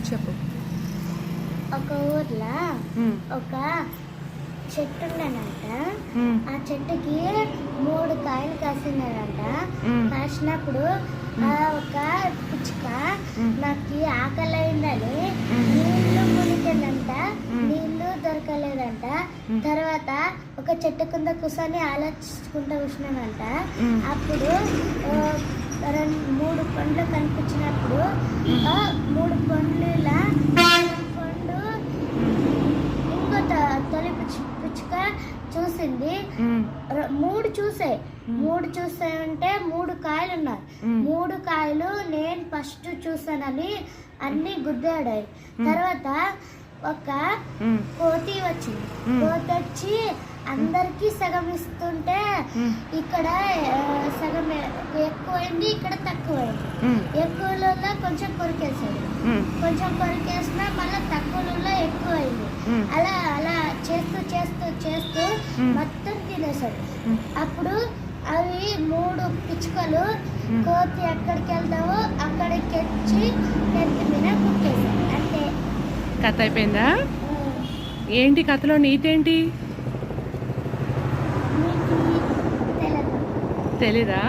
చెప్పు. ఒక ఊర్లో ఒక చెట్టు ఉండనంట. ఆ చెట్టుకి 3 కాయలు కాసినారంట. కాసినప్పుడు ఒక పిచ్చుక నాకు ఆకలి అయిందని నీళ్లు మునిగిందంట. నీళ్లు దొరకలేదంట. తర్వాత ఒక చెట్టు కింద కూర్చొని ఆలోచించుకుంటూ కూర్చున్నానంట. అప్పుడు 3 పండ్లు కనిపించినప్పుడు 3 పండ్ల పండు ఇంకో తొలి పిచ్చుక చూసింది. 3 చూసాయంటే 3 కాయలు ఉన్నాయి. 3 కాయలు నేను ఫస్ట్ చూసానని అన్ని గుద్దాడాయి. తర్వాత ఒక కోతి వచ్చింది. కోతి వచ్చి అందరికి సగం ఇస్తుంటే ఇక్కడ సగం ఎక్కువైంది, ఇక్కడ తక్కువైంది. ఎక్కువలో కొంచెం కొరికేసాడు. కొంచెం కొరికేసినా మళ్ళీ తక్కువలో ఎక్కువైంది. అలా అలా చేస్తూ చేస్తూ చేస్తూ మొత్తం తినేసాడు. అప్పుడు అవి 3 పిచ్చుకలు కోతి ఎక్కడికి వెళ్తావో అక్కడికి వచ్చి నెత్తి మీద కుట్టేసాడు. అంటే కథ అయిపోయిందా? ఏంటి కథలో నీతేంటి తెలీదా?